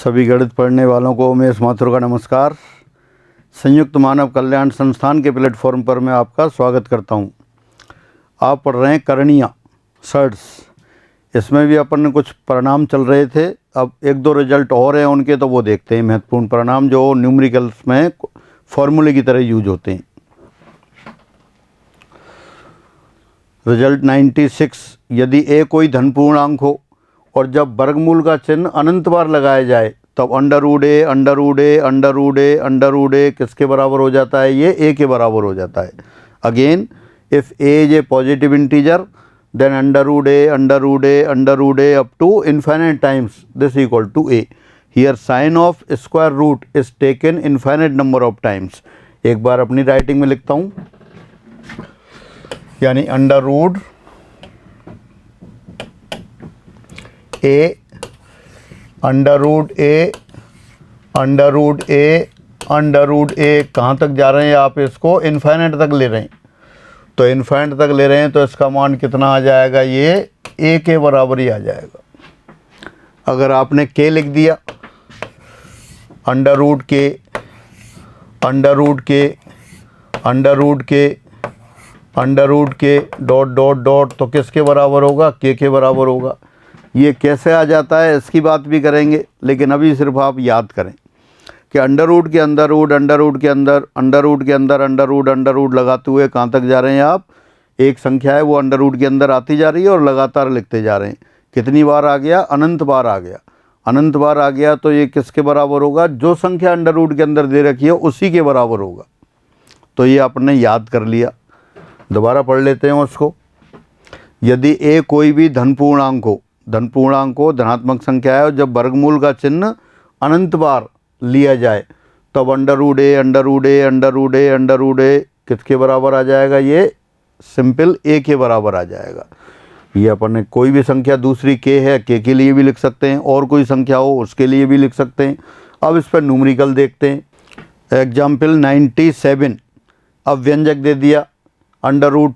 सभी गणित पढ़ने वालों को उमेश माथुर का नमस्कार। संयुक्त मानव कल्याण संस्थान के प्लेटफॉर्म पर मैं आपका स्वागत करता हूं। आप पढ़ रहे हैं करणीय सर्ट्स। इसमें भी अपन ने कुछ परिणाम चल रहे थे, अब एक दो रिजल्ट और हैं उनके, तो वो देखते हैं। महत्वपूर्ण परिणाम जो न्यूमेरिकल्स में फॉर्मूले की तरह यूज होते हैं। रिजल्ट 96, यदि ए कोई धन पूर्णांक हो और जब वर्गमूल का चिन्ह अनंत बार लगाया जाए तब अंडर रूट ए किसके बराबर हो जाता है? ये ए के बराबर हो जाता है। Again, if A is A positive integer then under root A up to infinite times this equal to A. Here sign of square root is taken infinite number of times. एक बार अपनी राइटिंग में लिखता हूँ, यानी under root ए कहाँ तक जा रहे हैं? आप इसको इन्फाइनाइट तक ले रहे हैं, तो इन्फाइनाइट तक ले रहे हैं तो इसका मान कितना आ जाएगा? ये ए के बराबर ही आ जाएगा। अगर आपने के लिख दिया, अंडर रूट के डॉट तो किसके बराबर होगा? के बराबर होगा। ये कैसे आ जाता है इसकी बात भी करेंगे, लेकिन अभी सिर्फ आप याद करें कि अंडर रूट के अंदर रूट लगाते हुए कहाँ तक जा रहे हैं आप? एक संख्या है वो अंडर रूट के अंदर आती जा रही है और लगातार लिखते जा रहे हैं। कितनी बार आ गया? अनंत बार आ गया। तो ये किसके बराबर होगा? जो संख्या अंडर रूट के अंदर दे रखी है उसी के बराबर होगा। तो ये आपने याद कर लिया। दोबारा पढ़ लेते हैं उसको। यदि ए कोई भी धन पूर्णांक हो, धनात्मक संख्या है, और जब वर्गमूल का चिन्ह अनंत बार लिया जाए तब अंडर रूट ए किसके बराबर आ जाएगा? ये सिंपल ए के बराबर आ जाएगा। ये अपन ने कोई भी संख्या, दूसरी के है, के लिए भी लिख सकते हैं, और कोई संख्या हो उसके लिए भी लिख सकते हैं। अब इस पर न्यूमेरिकल देखते हैं। एग्जाम्पल 97। अब व्यंजक दे दिया अंडर रूट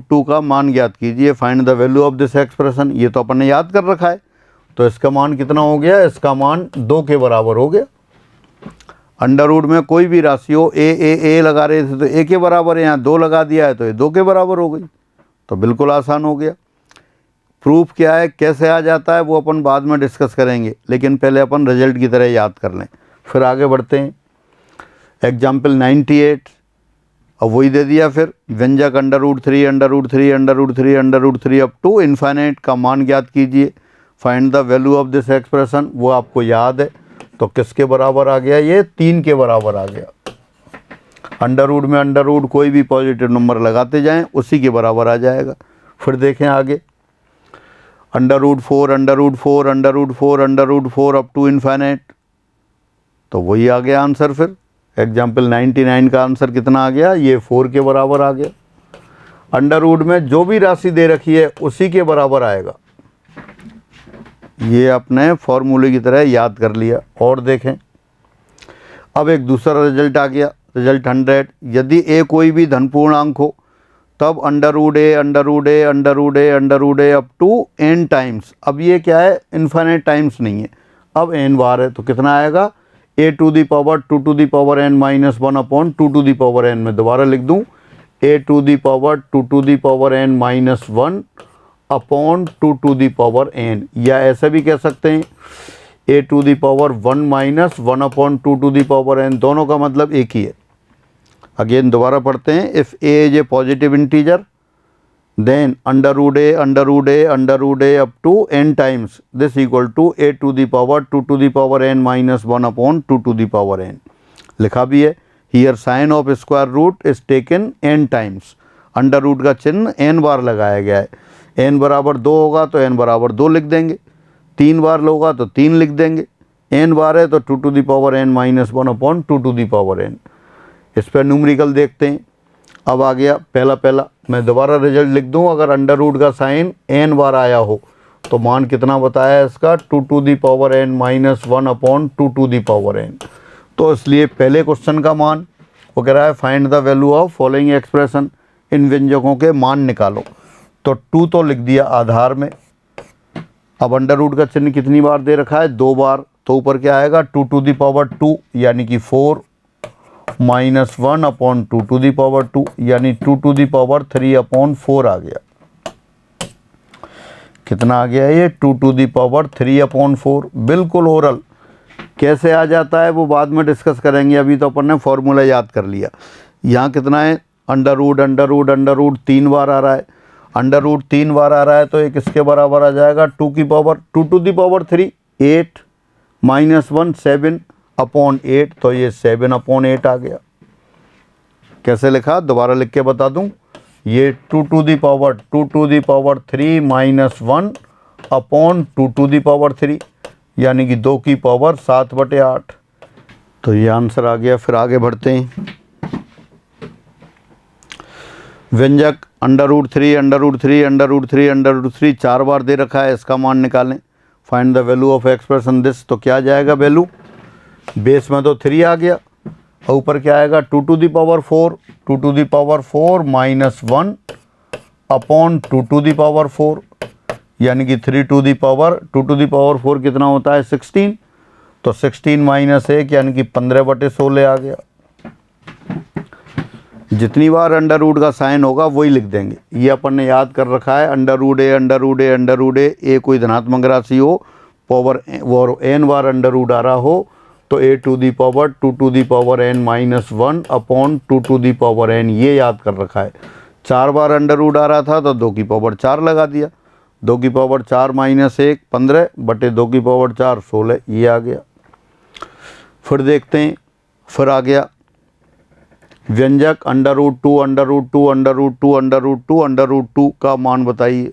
टू का मान ज्ञात कीजिए, find the value of this expression. ये तो अपन ने याद कर रखा है, तो इसका मान कितना हो गया? इसका मान 2 के बराबर हो गया। अंडर रूट में कोई भी राशि हो, ए लगा रहे थे तो ए के बराबर है, यहाँ 2 लगा दिया है तो ये 2 के बराबर हो गई। तो बिल्कुल आसान हो गया। प्रूफ क्या है, कैसे आ जाता है, वो अपन बाद में डिस्कस करेंगे, लेकिन पहले अपन रिजल्ट की तरह याद कर लें, फिर आगे बढ़ते हैं। एग्जाम्पल 98। अब वही दे दिया, फिर व्यंजक under root three up to infinite का मान ज्ञात कीजिए, find the value of this expression. वो आपको याद है, तो किसके बराबर आ गया? ये 3 के बराबर आ गया। अंडर रूट में अंडर रूट कोई भी पॉजिटिव नंबर लगाते जाएं उसी के बराबर आ जाएगा। फिर देखें आगे, under root four up to infinite, तो वही आ गया आंसर। फिर एग्जाम्पल 99 का आंसर कितना आ गया? ये 4 के बराबर आ गया। अंडर रूट में जो भी राशि दे रखी है उसी के बराबर आएगा। ये आपने फॉर्मूले की तरह याद कर लिया। और देखें, अब एक दूसरा रिजल्ट आ गया, रिजल्ट 100। यदि ए कोई भी धन पूर्णांक हो तब under root A up to n times. अब ये क्या है? इन्फाइनाइट टाइम्स नहीं है, अब n बार है, तो कितना आएगा? a to the power 2 to the power n minus 1 upon 2 to the power n। में दोबारा लिख दूं, a to the power 2 to the power n minus 1 upon 2 to the power n, या ऐसा भी कह सकते हैं a to the power 1 minus 1 upon 2 to the power n। दोनों का मतलब एक ही है। अगेन दोबारा पढ़ते हैं। If a is A positive integer then under root A up to n times this equal to a to the power 2 to the power n minus 1 upon 2 to the power n। लिखा भी है, here sign of square root is taken n times. Under root का चिन्ह n बार लगाया गया है। n बराबर 2 होगा तो n बराबर 2 लिख देंगे, 3 बार होगा तो 3 लिख देंगे, n बार है तो 2 to the power n minus 1 upon 2 to the power n। इस पर न्यूमेरिकल देखते हैं। अब आ गया पहला, मैं दोबारा रिजल्ट लिख दूं। अगर अंडर रूट का साइन n बार आया हो तो मान कितना बताया इसका? 2 to the power n minus 1 upon 2 to the power n। तो इसलिए पहले क्वेश्चन का मान वो कह रहा है find the value of following expression, इन व्यंजकों के मान निकालो। तो 2 तो लिख दिया आधार में, अब अंडर रूट का चिन्ह कितनी बार दे रखा है? 2 बार। तो ऊपर क्या आएगा? 2 टू दी पावर 2 यानी कि 4 minus 1 upon 2 to the power 2 यानी 2 टू दी पावर 3 अपॉन 4 आ गया। कितना आ गया ये? 2 टू दी पावर 3 अपॉन 4। बिल्कुल ओरल। कैसे आ जाता है वो बाद में डिस्कस करेंगे, अभी तो अपन ने फॉर्मूला याद कर लिया। यहाँ कितना है? अंडर रूट 3 बार आ रहा है। अंडर रूट 3 बार आ रहा है तो ये किसके बराबर आ जाएगा? 2 की power 2 to the power 3 8 minus 1 7 upon 8, तो ये 7 अपॉन 8 आ गया। कैसे लिखा? दोबारा लिख के बता दूं। ये 2 to the power 3 minus 1 upon 2 to the power 3 यानी कि 2 की पावर 7/8। तो ये आंसर आ गया। फिर आगे बढ़ते हैं। व्यंजक अंडर रूट 3 4 बार दे रखा है, इसका मान निकालें। Find the value of expression this. तो क्या जाएगा वैल्यू? बेस में तो 3 आ गया और ऊपर क्या आएगा? 2 to the power 4 minus 1 upon 2 to the power 4 यानी कि 3 to the power 2 to the power 4 कितना होता है? 16। तो 16 माइनस 1 यानी कि 15/16 आ गया। जितनी बार अंडर रूट का साइन होगा वही लिख देंगे। ये अपन ने याद कर रखा है। अंडर रूट ए कोई धनात्मक राशि हो, पावर और n बार अंडर रूट आ रहा हो तो a to the power 2 to the power n minus 1 upon 2 to the power n, ये याद कर रखा है। 4 बार अंडर रूट आ रहा था तो 2 की पावर 4 लगा दिया। 2 की पावर 4 माइनस 1 15 बटे 2 की पावर 4 16, ये आ गया। फिर देखते हैं। फिर आ गया व्यंजक अंडर रूट 2 का मान बताइए।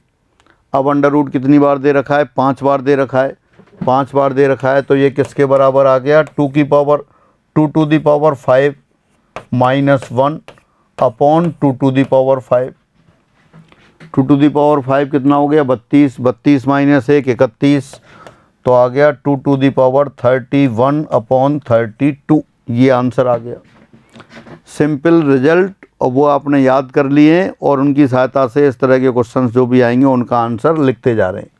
अब अंडर रूट कितनी बार दे रखा है? 5 बार दे रखा है। 5 बार दे रखा है तो ये किसके बराबर आ गया? 2 की power 2 to the power 5 minus 1 upon 2 to the power 5। 2 to the power 5 कितना हो गया? 32। 32 माइनस 1 31, तो आ गया 2 टू दी पावर 31 अपॉन 32। ये आंसर आ गया। सिंपल रिजल्ट, और वो आपने याद कर लिए और उनकी सहायता से इस तरह के क्वेश्चंस जो भी आएंगे उनका आंसर लिखते जा रहे हैं।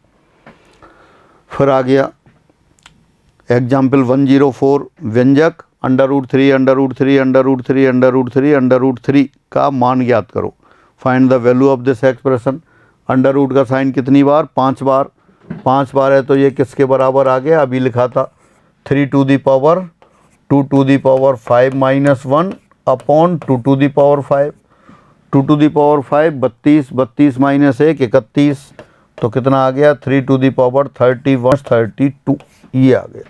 फिर आ गया एग्जाम्पल 104। व्यंजक अंडर रूट 3 का मान ज्ञात करो। Find the value of this expression. Under root का साइन कितनी बार? 5 बार। 5 बार है तो ये किसके बराबर आ गया? अभी लिखा था 3 to the power 2 to the power 5 minus 1 upon 2 to the power 5। 2 to the power 5 32, 32 minus 1 31, तो कितना आ गया? 3 टू दी पावर 31 32, ये आ गया।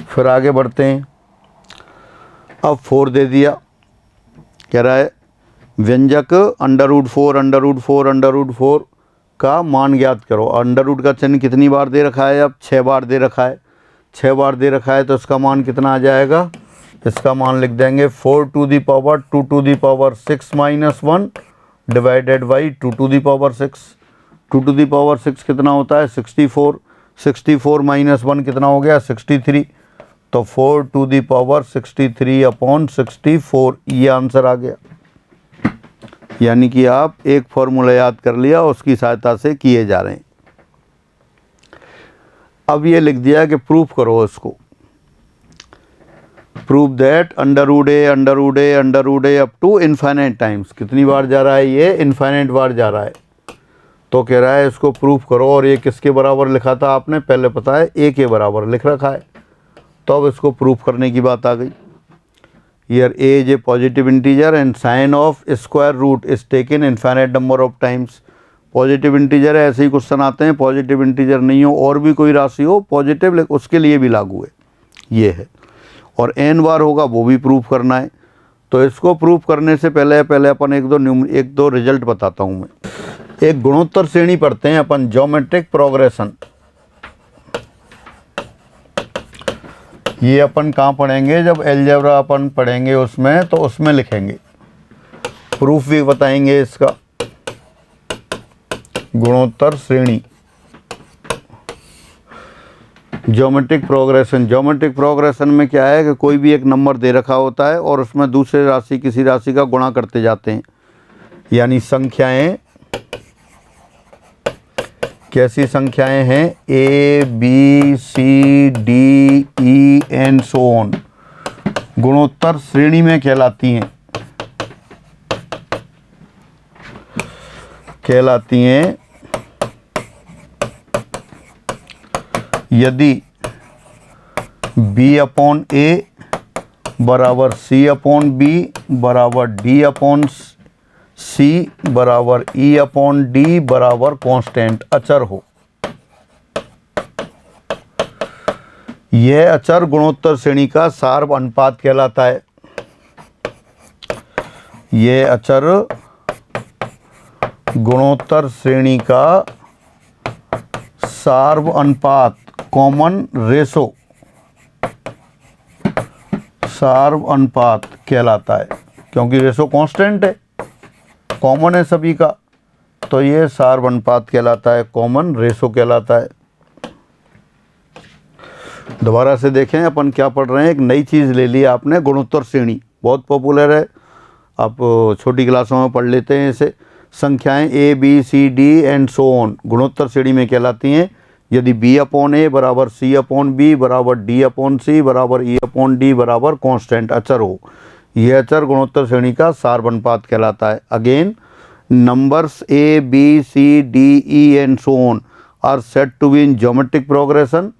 फिर आगे बढ़ते हैं। अब 4 दे दिया। कह रहा है व्यंजक अंडर रूट 4 का मान ज्ञात करो। अंडर रूट का चिन्ह कितनी बार दे रखा है? अब 6 बार दे रखा है। 6 बार दे रखा है तो इसका मान कितना आ जाएगा? इसका मान लिख देंगे 4 to the power 2 to the power 6 minus 1 divided by 2 to the power 6। 2 to the power 6 कितना होता है? 64। 64 माइनस 1 कितना हो गया? 63। तो 4 टू दी पावर 63 अपॉन 64, ये आंसर आ गया। यानी कि आप एक फॉर्मूला याद कर लिया, उसकी सहायता से किए जा रहे हैं। अब ये लिख दिया कि प्रूफ करो इसको। Prove that under root A up to infinite times. कितनी बार जा रहा है ये? इन्फाइनाइट बार जा रहा है। तो कह रहा है इसको प्रूफ करो। और ये किसके बराबर लिखा था आपने? पहले पता है ए के बराबर लिख रखा है, तो अब इसको प्रूफ करने की बात आ गई। Here a is A positive integer and sign of square root is taken infinite number of times. Positive integer है, ऐसे ही क्वेश्चन आते हैं। पॉजिटिव इंटीजर नहीं हो और भी कोई राशि हो पॉजिटिव, उसके लिए भी लागू है, ये है। और n बार होगा वो भी प्रूफ करना है। तो इसको प्रूफ करने से पहले अपन एक दो रिजल्ट बताता हूँ मैं। एक गुणोत्तर श्रेणी पढ़ते हैं अपन, ज्योमेट्रिक प्रोग्रेशन। ये अपन कहाँ पढ़ेंगे? जब अलजेब्रा अपन पढ़ेंगे उसमें, तो उसमें लिखेंगे। प्रूफ भी बताएंगे इसका। गुणोत्तर श्रेणी, ज्योमेट्रिक प्रोग्रेशन में क्या है कि कोई भी एक नंबर दे रखा होता है और उसमें दूसरे राशि किसी राशि का गुणा करते जाते हैं, यानी संख्याएं कैसी संख्याएं हैं? A b c d e and so on गुणोत्तर श्रेणी में कहलाती हैं, यदि b अपॉन ए बराबर c अपॉन बी बराबर d अपॉन सी बराबर e अपॉन डी बराबर कांस्टेंट अचर हो। यह अचर गुणोत्तर श्रेणी का सार्व अनुपात कहलाता है। यह अचर गुणोत्तर श्रेणी का सार्व अनुपात कॉमन रेशो सार्व अनुपात कहलाता है, क्योंकि रेशो कांस्टेंट है, कॉमन है सभी का, तो ये सार्व अनुपात कहलाता है, कॉमन रेशो कहलाता है। दोबारा से देखें अपन क्या पढ़ रहे हैं, एक नई चीज़ ले ली आपने, गुणोत्तर श्रेणी बहुत पॉपुलर है, आप छोटी क्लासों में पढ़ लेते हैं इसे। संख्याएं a b c d and so on गुणोत्तर श्रेणी में कहलाती हैं यदि b अपॉन ए बराबर c अपॉन बी बराबर d अपॉन सी बराबर e अपॉन डी बराबर कांस्टेंट अचर हो। यह अचर गुणोत्तर श्रेणी का सार्व अनुपात कहलाता है। Again numbers a b c d e and so on are said to be in geometric progression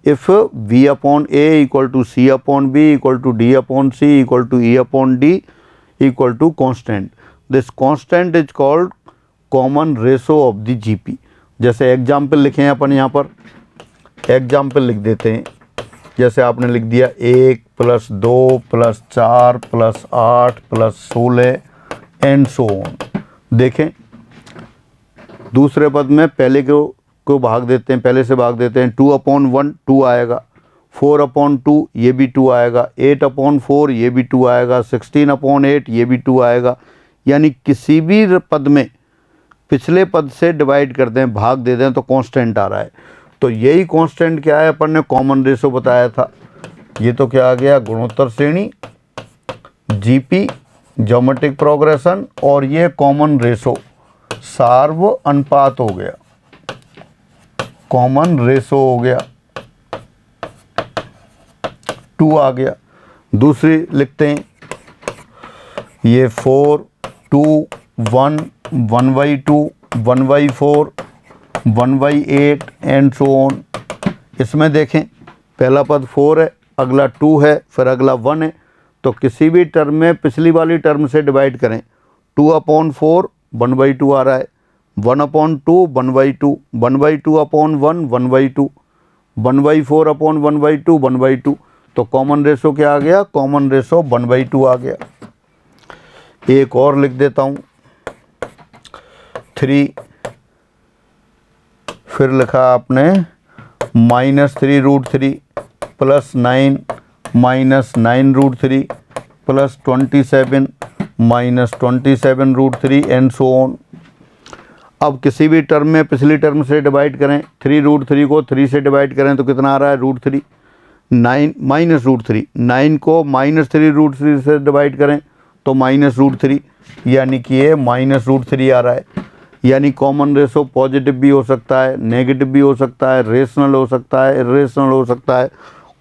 if b upon a equal to c upon b equal to d upon c equal to e upon d equal to constant. This constant is called common ratio of the GP. जैसे example लिखे हैं अपन यहाँ पर, example लिख देते हैं। जैसे आपने लिख दिया 1 + 2 + 4 + 8 + 16 एंड सो ऑन। देखें दूसरे पद में पहले को भाग देते हैं, पहले से भाग देते हैं। 2/1 2 आएगा, 4/2 ये भी 2 आएगा, 8/4 ये भी 2 आएगा, 16/8 ये भी 2 आएगा। यानी किसी भी पद में पिछले पद से डिवाइड कर दें, भाग दे दें तो कांस्टेंट आ रहा है। तो यही कांस्टेंट क्या है, अपन ने कॉमन रेशो बताया था। ये तो क्या आ गया, गुणोत्तर श्रेणी, जीपी ज्योमेट्रिक प्रोग्रेशन, और ये कॉमन रेशो सार्व अनुपात हो गया, कॉमन रेशो हो गया, 2 आ गया। दूसरी लिखते हैं, ये 4 2 1 1/2 1/4 1/8 एंड सो ऑन। इसमें देखें पहला पद 4 है, अगला 2 है, फिर अगला 1 है। तो किसी भी टर्म में पिछली वाली टर्म से डिवाइड करें, 2/4 1/2 आ रहा है, 1/2 1/2 1/2/1 1/2 1/4/1/2 1/2। तो कॉमन रेशो क्या आ गया, कॉमन रेशो 1/2 आ गया। एक और लिख देता हूँ 3, फिर लिखा आपने -3√3 + 9 -9√3 + 27 -27√3 एंड सो ऑन। अब किसी भी टर्म में पिछली टर्म से डिवाइड करें, 3√3 को 3 से डिवाइड करें तो कितना आ रहा है, √3। 9 -√3, 9 को -3√3 से डिवाइड करें तो -√3, यानी कि ये -√3 आ रहा है। यानी कॉमन रेशो पॉजिटिव भी हो सकता है, नेगेटिव भी हो सकता है, रेशनल हो सकता है, इरेशनल हो सकता है।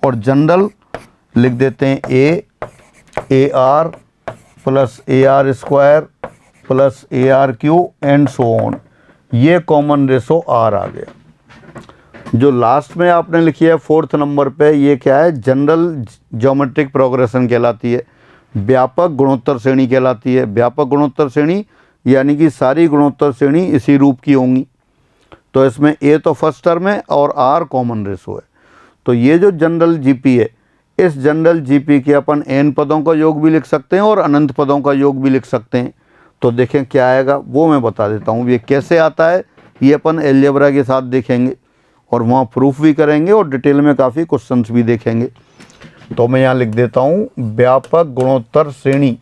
और जनरल लिख देते हैं AR + AR² + ARQ and so on. ये कॉमन रेशो R आ गया। जो लास्ट में आपने लिखी है 4th नंबर पे, ये क्या है, जनरल ज्योमेट्रिक प्रोग्रेशन कहलाती है, व्यापक गुणोत्तर श्रेणी कहलाती है। व्यापक गुणोत्तर श्रेणी यानी कि सारी गुणोत्तर श्रेणी इसी रूप की होंगी। तो इसमें A तो फर्स्ट टर्म है और R कॉमन रेशो है। तो ये जो जनरल जीपी है, इस जनरल जीपी के अपन n पदों का योग भी लिख सकते हैं और अनंत पदों का योग भी लिख सकते हैं। तो देखें क्या आएगा, वो मैं बता देता हूँ। ये कैसे आता है, ये अपन अलजेब्रा के साथ देखेंगे और वहाँ प्रूफ भी करेंगे और डिटेल में काफ़ी क्वेश्चंस भी देखेंगे। तो मैं यहाँ लिख देता हूँ, व्यापक गुणोत्तर श्रेणी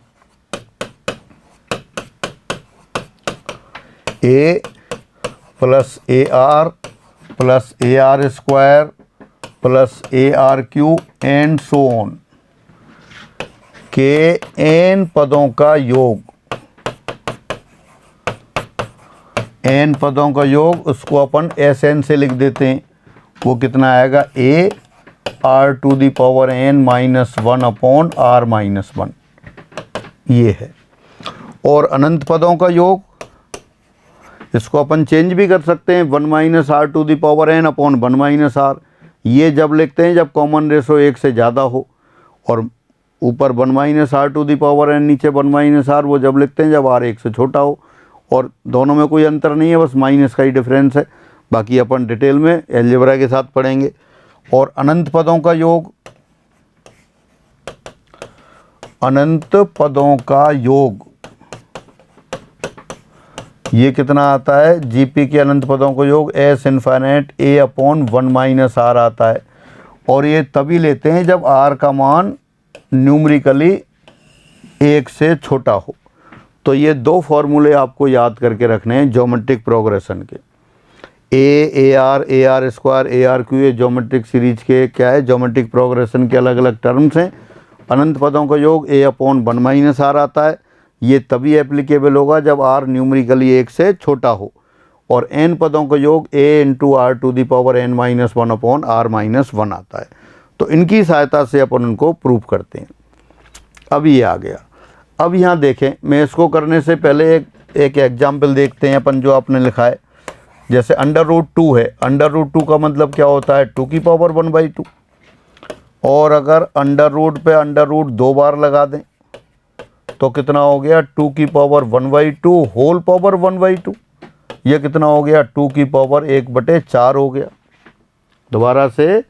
A + AR + AR² + ARQ and so on के n पदों का योग, n पदों का योग, उसको अपन Sn से लिख देते हैं। वो कितना आएगा, a r to the power n minus 1 upon r minus 1, ये है। और अनंत पदों का योग, इसको अपन चेंज भी कर सकते हैं, 1 minus r to the power n upon 1 minus r. ये जब लिखते हैं जब कॉमन रेशो 1 से ज़्यादा हो, और ऊपर 1 minus r to the power n, नीचे 1 माइनस आर, वो जब लिखते हैं जब r 1 से छोटा हो। और दोनों में कोई अंतर नहीं है, बस माइनस का ही डिफरेंस है। बाकी अपन डिटेल में एलजेब्रा के साथ पढ़ेंगे। और अनंत पदों का योग, अनंत पदों का योग ये कितना आता है, जीपी के अनंत पदों का योग S infinite a upon 1 minus r आता है। और ये तभी लेते हैं जब r का मान न्यूमरिकली 1 से छोटा हो। तो ये दो फॉर्मूले आपको याद करके रखने हैं ज्योमेट्रिक प्रोग्रेशन के, A R square A R Q, ये ज्योमेट्रिक सीरीज के क्या है, ज्योमेट्रिक प्रोग्रेशन के अलग अलग टर्म्स हैं। अनंत पदों का योग a अपॉन 1 माइनस आर आता है। ये तभी एप्लीकेबल होगा जब r न्यूमरिकली 1 से छोटा हो। और n पदों का योग a into r to the power n minus 1 upon r minus 1 आता है। तो इनकी सहायता से अपन उनको प्रूव करते हैं। अब ये आ गया। अब यहाँ देखें, मैं इसको करने से पहले एक एग्जाम्पल देखते हैं अपन, जो आपने लिखा है। जैसे अंडर रूट 2 है, अंडर रूट 2 का मतलब क्या होता है, 2 की पावर 1/2। और अगर अंडर रूट पे अंडर रूट 2 बार लगा दें तो कितना हो गया, 2 की पावर 1/2 होल पावर 1/2। ये कितना हो गया, 2 की पावर 1/4 हो गया। दोबारा से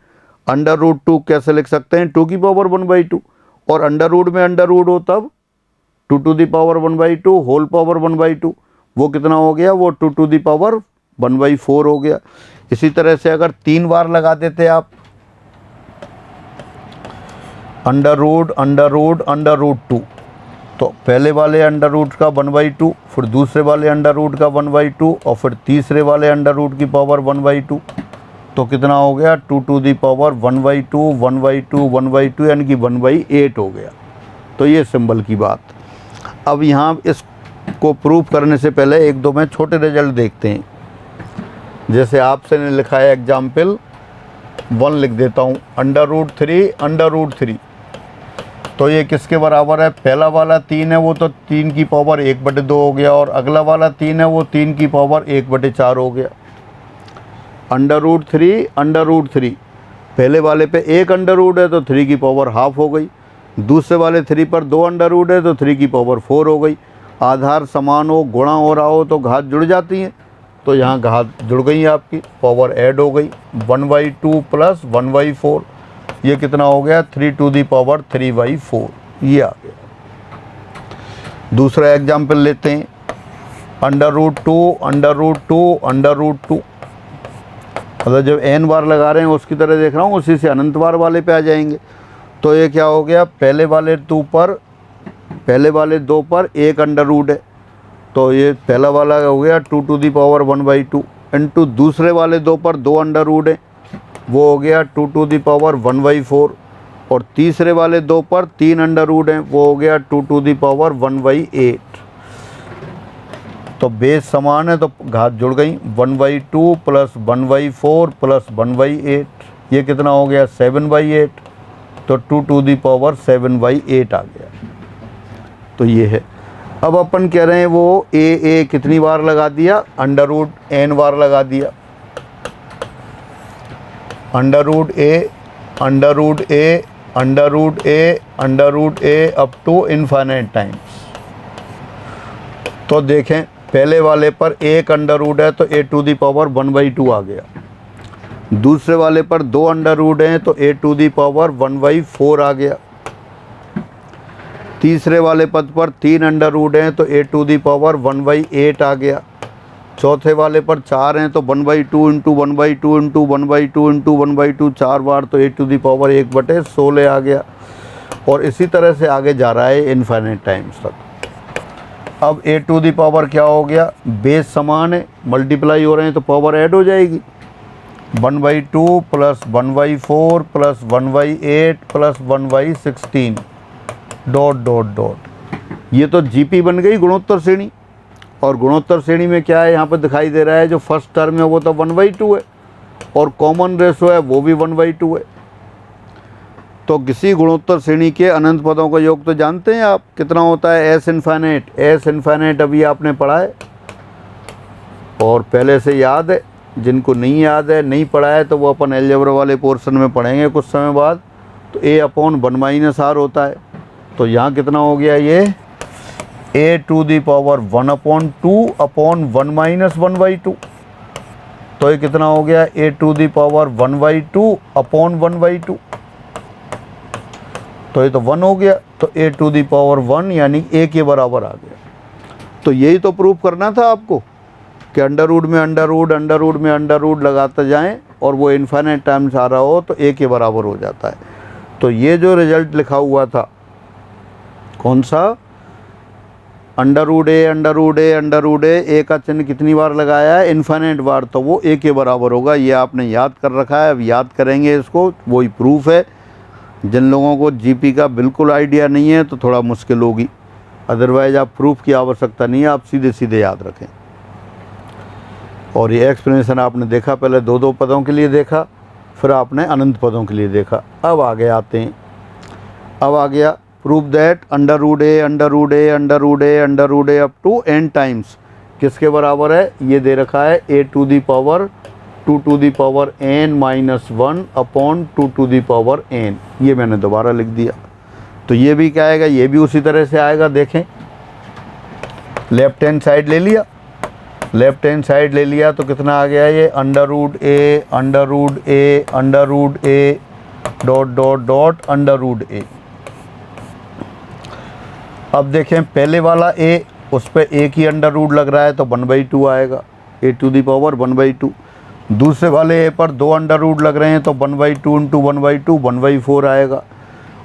अंडर रूट 2 कैसे लिख सकते हैं, 2 की पावर 1/2, और अंडर रूट में अंडर रूट हो तब 2 to the power 1/2 whole power 1/2, वो कितना हो गया, वो 2 टू दी पावर 1/4 हो गया। इसी तरह से अगर 3 बार लगा देते आप, under root under root under root 2, तो पहले वाले अंडर रूट का 1/2, फिर दूसरे वाले अंडर रूट का 1/2, और फिर तीसरे वाले अंडर रूट की पावर 1/2, तो कितना हो गया, 2 टू दी पावर 1/2 1/2 1/2, यानी कि 1/8 हो गया। तो ये सिंबल की बात। अब यहाँ इसको प्रूव करने से पहले एक दो में छोटे रिजल्ट देखते हैं। जैसे आपसे ने लिखा है एग्जाम्पल 1, लिख देता हूँ, अंडर रूट 3, तो ये किसके बराबर है, पहला वाला 3 है वो तो 3 की पावर 1/2 हो गया, और अगला वाला 3 है वो 3 की पावर 1/4 हो गया। अंडर रूट 3, पहले वाले पे 1 अंडर रूट है तो 3 की पावर हाफ हो गई, दूसरे वाले 3 पर 2 अंडर रूट है तो 3 की पावर 4 हो गई। आधार समान हो, गुणा हो रहा हो तो घात जुड़ जाती हैं, तो यहाँ घात जुड़ गई, आपकी पावर ऐड हो गई, 1/2 प्लस 1/4, ये कितना हो गया, 3 टू दी पावर 3/4, ये आ गया। दूसरा एग्जाम्पल लेते हैं, अंडर रूट 2, मतलब जब n बार लगा रहे हैं उसकी तरह देख रहा हूँ, उसी से अनंत बार वाले पे आ जाएंगे। तो ये क्या हो गया, पहले वाले 2 पर 1 अंडर रूट है, तो ये पहला वाला हो गया 2 टू दी पावर 1/2, इंटू दूसरे वाले 2 पर 2 अंडर रूट है, वो हो गया 2 टू दी पावर 1/4, और तीसरे वाले 2 पर 3 अंडर रूट हैं, वो हो गया 2 टू दी पावर 1/8। तो बेस समान है तो घात जुड़ गई, 1/2 प्लस 1/4 प्लस 1/8, ये कितना हो गया, 7/8, तो 2 टू दी पावर 7/8 आ गया। तो ये है। अब अपन कह रहे हैं वो ए कितनी बार लगा दिया, अंडर रूट n बार लगा दिया, under root A up to infinite times. तो देखें, पहले वाले पर 1 अंडर रूट है तो a टू दी पावर 1/2 आ गया, दूसरे वाले पर 2 अंडर रूट हैं तो a टू दी पावर 1/4 आ गया, तीसरे वाले पद पर 3 अंडर रूट हैं तो a टू दी पावर 1/8 आ गया, चौथे वाले पर 4 हैं तो 1/2 इंटू 1/2 इंटू 1/2 इंटू 1/2, 4 बार, तो a टू दी पावर 1/16 आ गया। और इसी तरह से आगे जा रहा है इनफाइनाइट टाइम्स तक। अब a टू दी पावर क्या हो गया, बेस समान है, मल्टीप्लाई हो रहे हैं तो पावर ऐड हो जाएगी, 1/2 प्लस 1/4 प्लस 1/8 प्लस 1/16 ... ये तो जीपी बन गई गुणोत्तर श्रेणी। और गुणोत्तर श्रेणी में क्या है यहाँ पर दिखाई दे रहा है, जो फर्स्ट टर्म है वो तो 1/2 है और कॉमन रेशो है वो भी 1/2 है। तो किसी गुणोत्तर श्रेणी के अनंत पदों का योग तो जानते हैं आप कितना होता है, एस इन्फाइनाइट अभी आपने पढ़ा है और पहले से याद है। जिनको नहीं याद है, नहीं पढ़ा है, तो वो अपन अलजेब्रा वाले पोर्शन में पढ़ेंगे कुछ समय बाद। तो a/1 - r होता है। तो यहाँ कितना हो गया, ये a⁴ तो ये कितना हो गया, a⁴ तो ये तो 1 हो गया। तो a⁴ यानी a के बराबर आ गया। तो यही तो प्रूफ करना था आपको कि अंडर रूट में अंडर रूट लगाते जाएं और वो इन्फाइनाइट टाइम्स आ रहा हो तो a के बराबर हो जाता है। तो ये जो रिजल्ट लिखा हुआ था कौन सा, a का चिन्ह कितनी बार लगाया है, इन्फाइनाइट बार, तो वो a के बराबर होगा। ये आपने याद कर रखा है, अब याद करेंगे इसको, वही प्रूफ है। जिन लोगों को जीपी का बिल्कुल आइडिया नहीं है तो थोड़ा मुश्किल होगी, अदरवाइज आप प्रूफ की आवश्यकता नहीं है, आप सीधे सीधे याद रखें। और ये एक्सप्लेनेशन आपने देखा, पहले 2 पदों के लिए देखा, फिर आपने अनंत पदों के लिए देखा। अब आगे आते हैं। अब आ गया proof that √a up to n times किसके बराबर है, ये दे रखा है a⁴ 2n-1/2n। ये मैंने दोबारा लिख दिया। तो ये भी क्या आएगा, ये भी उसी तरह से आएगा। देखें, लेफ्ट हैंड साइड ले लिया, तो कितना आ गया, ये √a अब देखें पहले वाला a, उस पर एक ही अंडर रूट लग रहा है तो 1/2 आएगा, a⁴ 1/2। दूसरे वाले a पर 2 अंडर रूट लग रहे हैं तो 1/2 × 1/2 1/4 आएगा।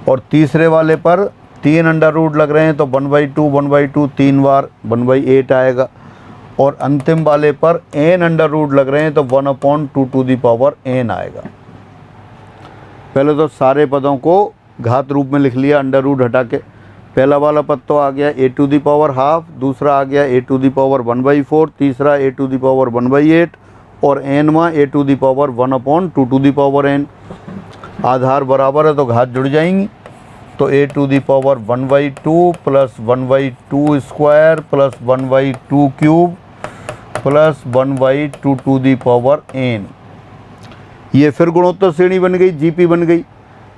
और तीसरे वाले पर 3 अंडर रूट लग रहे हैं तो 1/2 3 बार 1/8 आएगा। और अंतिम वाले पर n अंडर रूट लग रहे हैं तो 1/2n आएगा। पहले तो सारे पदों को घात रूप में लिख लिया, अंडर रूट हटा के। पहला वाला पद तो आ गया a⁻², दूसरा आ गया a⁴ तीसरा a⁻1/8 और n a⁻1/2n। आधार बराबर है तो घात जुड़ जाएंगी। तो a⁻1/2 + 1/2² + 1/2³ + 1/2n। ये फिर गुणोत्तर श्रेणी बन गई, जीपी बन गई।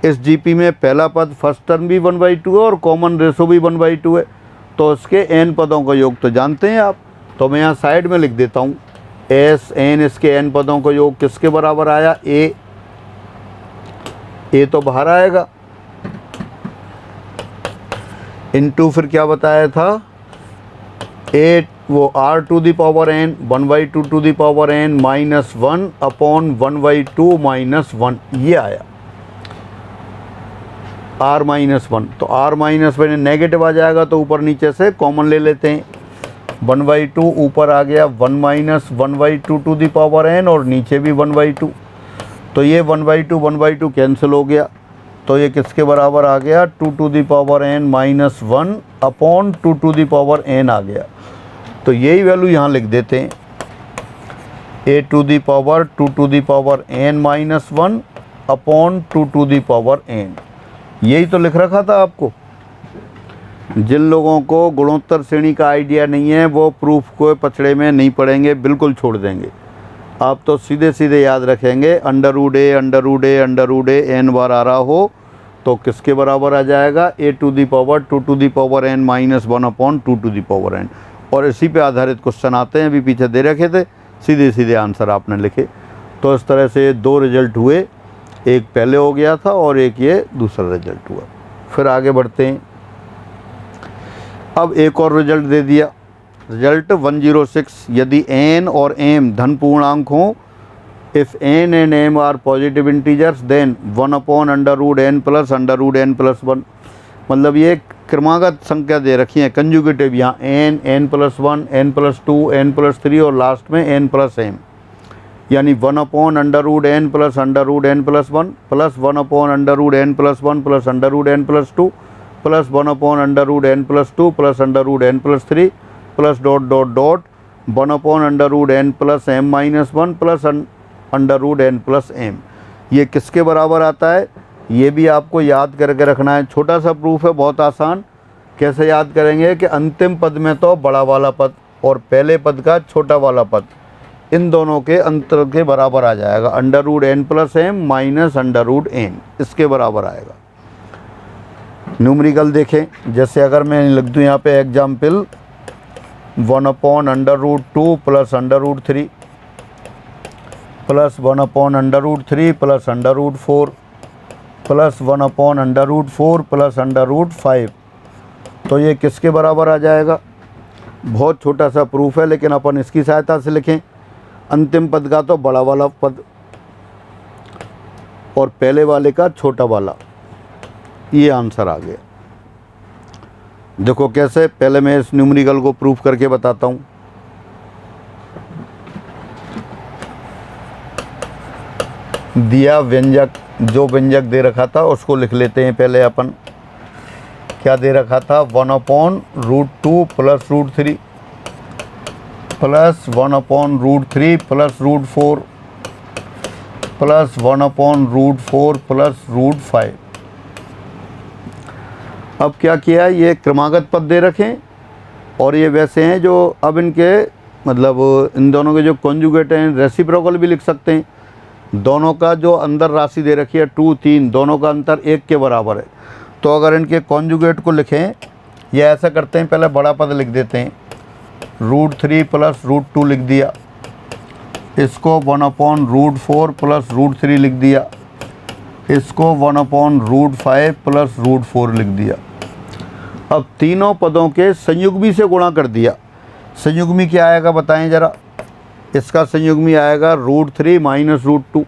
इस जीपी में पहला पद फर्स्ट टर्म भी 1/2 है और कॉमन रेशो भी 1/2 है। तो इसके n पदों का योग तो जानते हैं आप। तो मैं यहाँ साइड में लिख देता हूँ SN, इसके n पदों का योग किसके बराबर आया, a तो बाहर आएगा, इनटू फिर क्या बताया था, वो r⁴ 1/2n -1/1/2 ये आया r-1। तो r-1 नेगेटिव आ जाएगा तो ऊपर नीचे से कॉमन ले लेते हैं। 1/2 ऊपर आ गया 1 - 1/2n और नीचे भी 1/2। तो ये 1/2 कैंसिल हो गया। तो ये किसके बराबर आ गया, 2n - 1/2n आ गया। तो यही वैल्यू यहाँ लिख देते हैं, a⁴ 2n-1/2n। यही तो लिख रखा था आपको। जिन लोगों को गुणोत्तर श्रेणी का आइडिया नहीं है वो प्रूफ को पछड़े में नहीं पढ़ेंगे, बिल्कुल छोड़ देंगे। आप तो सीधे सीधे याद रखेंगे, √a n बार आ रहा हो तो किसके बराबर आ जाएगा, a⁴ 2n-1/2n। और इसी पे आधारित क्वेश्चन आते हैं, अभी पीछे दे रखे थे, सीधे सीधे आंसर आपने लिखे। तो इस तरह से 2 रिजल्ट हुए, एक पहले हो गया था और एक ये दूसरा रिजल्ट हुआ। फिर आगे बढ़ते हैं। अब एक और रिजल्ट दे दिया, रिजल्ट 106। यदि n और m धन पूर्णांक हों, if n and m are positive integers then 1/√n + √n+1। मतलब ये क्रमागत संख्या दे रखी है, कंजुगेटिव, यहाँ n, n+1, n+2, n+3 और लास्ट में n+m, यानी 1/√n + √n+1 + 1/√n+1 + √n+2 + 1/√n+2 + √n+3 plus dot dot dot 1/√n plus m minus 1 plus √n plus m। ये किसके बराबर आता है, ये भी आपको याद करके रखना है। छोटा सा प्रूफ है, बहुत आसान। कैसे याद करेंगे कि अंतिम पद में तो बड़ा वाला पद और पहले पद का छोटा वाला पद, इन दोनों के अंतर के बराबर आ जाएगा। √n plus m minus √n, इसके बराबर आएगा। न्यूमेरिकल देखें, जैसे अगर मैं लिख दूँ यहाँ पे example 1/√2 plus √3 plus 1/√3 plus √4 plus 1/√4 plus √5, तो ये किसके बराबर आ जाएगा। बहुत छोटा सा प्रूफ है, लेकिन अपन इसकी सहायता से लिखें। अंतिम पद का तो बड़ा वाला पद और पहले वाले का छोटा वाला, ये आंसर आ गया। देखो कैसे, पहले मैं इस न्यूमेरिकल को प्रूफ करके बताता हूँ। दिया व्यंजक, जो व्यंजक दे रखा था उसको लिख लेते हैं पहले अपन। क्या दे रखा था, 1/√2 plus √3 plus 1/√3 plus √4 plus 1/√4 plus √5। अब क्या किया, ये क्रमागत पद दे रखें और ये वैसे हैं जो अब इनके मतलब इन दोनों के जो कॉन्जुगेट हैं, रेसिप्रोकल भी लिख सकते हैं। दोनों का जो अंदर राशि दे रखी है 2, 3, दोनों का अंतर 1 के बराबर है। तो अगर इनके कॉन्जुगेट को लिखें, ये ऐसा करते हैं, पहले बड़ा पद लिख देते हैं, √3 प्लस √2 लिख दिया, इसको 1/√4 प्लस √3 लिख दिया, इसको 1/√5 प्लस √4 लिख दिया। अब तीनों पदों के संयुग्मी से गुणा कर दिया। संयुग्मी क्या आएगा बताएं ज़रा। इसका संयुग्मी आएगा √3 माइनस √2।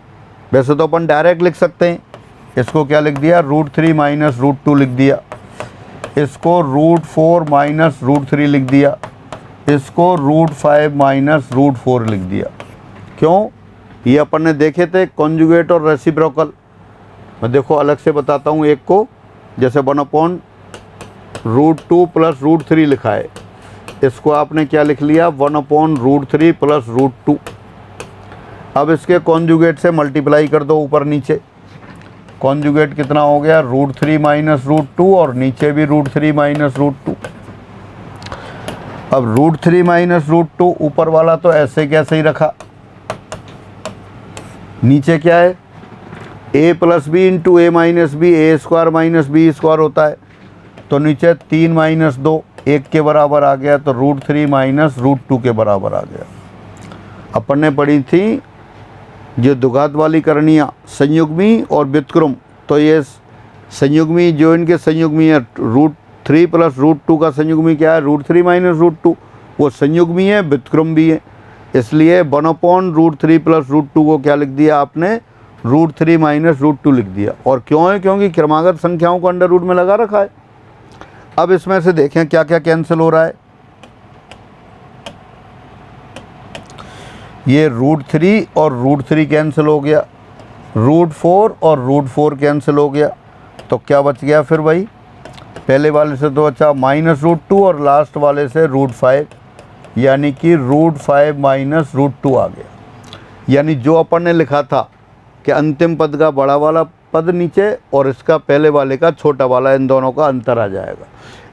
वैसे तो अपन डायरेक्ट लिख सकते हैं, इसको क्या लिख दिया, √3 माइनस √2 लिख दिया, इसको √4 माइनस √3 लिख दिया, इसको √5 माइनस √4 लिख दिया। क्यों, ये अपन ने देखे थे कॉन्जुगेट और रेसिप्रोकल। मैं देखो अलग से बताता हूँ एक को, जैसे 1/√2 प्लस √3 लिखा है, इसको आपने क्या लिख लिया, 1/√3 प्लस √2। अब इसके कॉन्जुगेट से मल्टीप्लाई कर दो ऊपर नीचे। कॉन्जुगेट कितना हो गया, √3 माइनस √2 और नीचे भी √3 माइनस √2। अब √3 माइनस √2 ऊपर वाला तो ऐसे कैसे ही रखा, नीचे क्या है, a plus b into a minus b, a² minus b² होता है। तो नीचे 3 माइनस 2 1 के बराबर आ गया, तो √3 माइनस √2 के बराबर आ गया। अपन ने पढ़ी थी जो दुघात वाली करणियाँ, संयुग्मी और व्युत्क्रम। तो ये संयुग्मी, जो इनके संयुग्मी है √3 प्लस √2 का संयुग्मी क्या है, √3 माइनस √2, वो संयुग्मी है, व्युत्क्रम भी है। इसलिए 1/√3 प्लस √2 को क्या लिख दिया आपने, √3 माइनस √2 लिख दिया। और क्यों है, क्योंकि क्रमागत संख्याओं को अंडर रूट में लगा रखा है। अब इसमें से देखें क्या क्या कैंसिल हो रहा है। ये √3 और √3 कैंसिल हो गया, √4 और √4 कैंसिल हो गया। तो क्या बच गया फिर भाई, पहले वाले से तो अच्छा माइनस √2 और लास्ट वाले से √5, यानी कि √5 माइनस √2 आ गया। यानी जो अपन ने लिखा था कि अंतिम पद का बड़ा वाला पद नीचे और इसका पहले वाले का छोटा वाला, इन दोनों का अंतर आ जाएगा।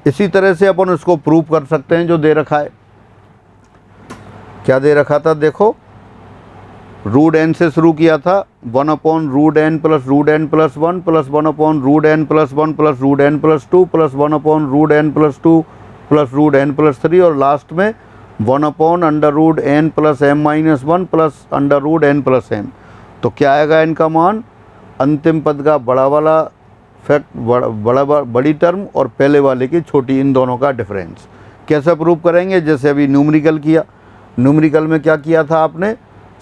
इसी तरह से अपन उसको प्रूव कर सकते हैं जो दे रखा है। क्या दे रखा था, देखो √n से शुरू किया था, 1/√n plus √n plus 1 plus 1/√n plus 1 plus √n plus 2 plus 1/√n plus 2 plus √n plus 3 और लास्ट में 1/√n plus m minus 1 plus √n plus m। तो क्या आएगा इनका मान, अंतिम पद का बड़ा वाला फैक्ट, बड़ी टर्म और पहले वाले की छोटी, इन दोनों का डिफरेंस। कैसे प्रूव करेंगे, जैसे अभी न्यूमेरिकल किया। न्यूमेरिकल में क्या किया था आपने,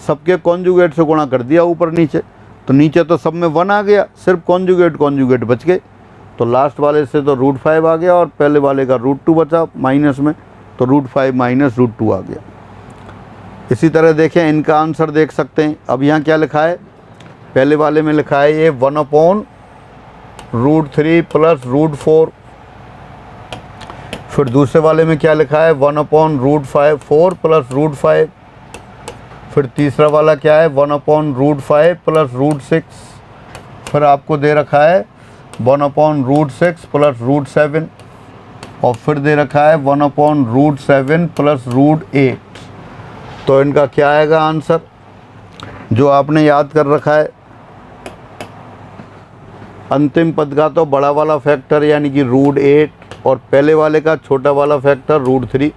सबके कॉन्जुगेट से गुणा कर दिया ऊपर नीचे। तो नीचे तो सब में 1 आ गया, सिर्फ कॉन्जुगेट बच गए। तो लास्ट वाले से तो √5 आ गया और पहले वाले का √2 बचा माइनस में, तो √5 माइनस √2 आ गया। इसी तरह देखें, इनका आंसर देख सकते हैं। अब यहाँ क्या लिखा है, पहले वाले में लिखा है ये 1/√3 प्लस √4, फिर दूसरे वाले में क्या लिखा है 1/√5 4 प्लस √5। फिर तीसरा वाला क्या है 1/√5 प्लस √6। फिर आपको दे रखा है 1/√6 प्लस √7 और फिर दे रखा है 1/√7 प्लस √8। तो इनका क्या आएगा आंसर जो आपने याद कर रखा है। अंतिम पद का तो बड़ा वाला फैक्टर यानी कि √8 और पहले वाले का छोटा वाला फैक्टर √3,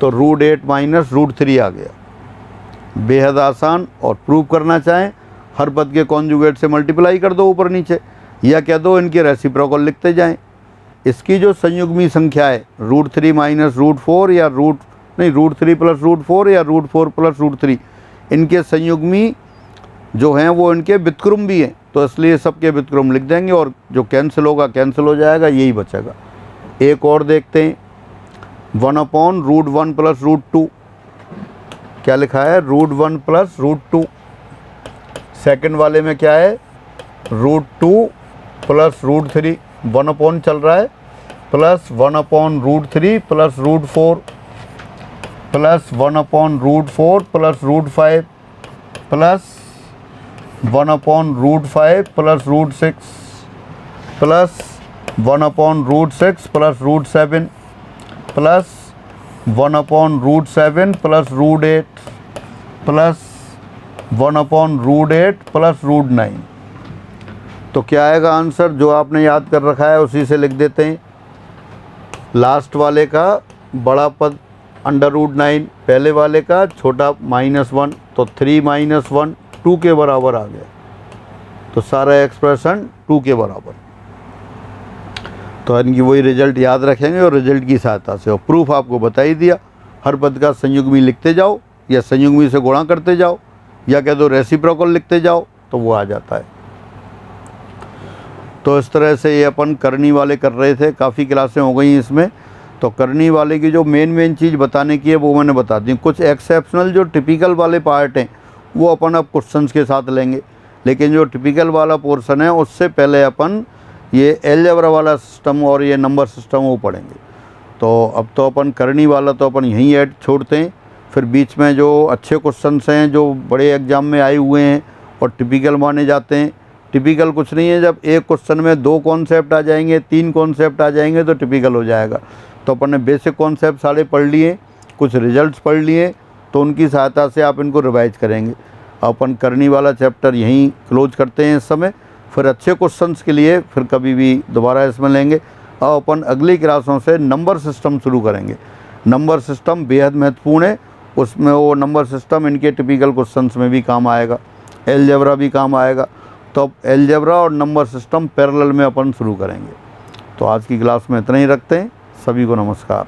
तो √8 माइनस √3 आ गया। बेहद आसान। और प्रूव करना चाहें हर पद के कॉन्जुगेट से मल्टीप्लाई कर दो ऊपर नीचे, या कह दो इनके रेसिप्रोकल लिखते जाएं। इसकी जो संयुग्मी संख्या है √3 माइनस √4 या √3 प्लस √4 या √4 प्लस √3, इनके संयुग्मी जो हैं वो इनके व्युत्क्रम भी हैं, तो इसलिए सबके व्युत्क्रम लिख देंगे और जो कैंसिल होगा कैंसिल हो जाएगा, यही बचेगा। एक और देखते हैं 1/√1 प्लस √2। क्या लिखा है √1 प्लस √2। सेकंड वाले में क्या है √2 प्लस √3, 1/, चल रहा है plus 1/√3 plus √4 plus 1/√4 plus √5 plus 1/√5 plus √6 plus 1/√6 plus √7 plus 1/√7 plus √8 plus 1/√8 plus √9। तो क्या आएगा आंसर जो आपने याद कर रखा है उसी से लिख देते हैं। लास्ट वाले का बड़ा पद √9, पहले वाले का छोटा -1, तो 3 - 1 2 के बराबर आ गया, तो सारा एक्सप्रेशन 2 के बराबर। तो इनकी वही रिजल्ट याद रखेंगे और रिजल्ट की सहायता से, और प्रूफ आपको बता ही दिया। हर पद का संयुग्मी लिखते जाओ या संयुग्मी से गुणा करते जाओ या कह दो रेसिप्रोकल लिखते जाओ, तो वो आ जाता है। तो इस तरह से ये अपन करनी वाले कर रहे थे, काफ़ी क्लासें हो गई इसमें। तो करनी वाले की जो मेन चीज़ बताने की है वो मैंने बता दी। कुछ एक्सेप्शनल जो टिपिकल वाले पार्ट हैं वो अपन अब क्वेश्चंस के साथ लेंगे, लेकिन जो टिपिकल वाला पोर्शन है उससे पहले अपन ये अलजेब्रा वाला सिस्टम और ये नंबर सिस्टम वो पढ़ेंगे। तो अब तो अपन करनी वाला तो अपन यहीं ऐड छोड़ते हैं, फिर बीच में जो अच्छे क्वेश्चंस हैं जो बड़े एग्जाम में आए हुए हैं और टिपिकल माने जाते हैं। टिपिकल कुछ नहीं है, जब एक क्वेश्चन में 2 कॉन्सेप्ट आ जाएंगे, 3 कॉन्सेप्ट आ जाएंगे तो टिपिकल हो जाएगा। तो अपन ने बेसिक कॉन्सेप्ट सारे पढ़ लिए, कुछ रिजल्ट्स पढ़ लिए, तो उनकी सहायता से आप इनको रिवाइज करेंगे। अपन करनी वाला चैप्टर यहीं क्लोज करते हैं इस समय, फिर अच्छे क्वेश्चंस के लिए फिर कभी भी दोबारा इसमें लेंगे। और अपन अगली क्लासों से नंबर सिस्टम शुरू करेंगे। नंबर सिस्टम बेहद महत्वपूर्ण है, उसमें वो नंबर सिस्टम इनके टिपिकल क्वेश्चंस में भी काम आएगा, अलजेब्रा भी काम आएगा। तो अब अलजेब्रा और नंबर सिस्टम पैरेलल में अपन शुरू करेंगे। तो आज की क्लास में इतना ही रखते हैं। सभी को नमस्कार।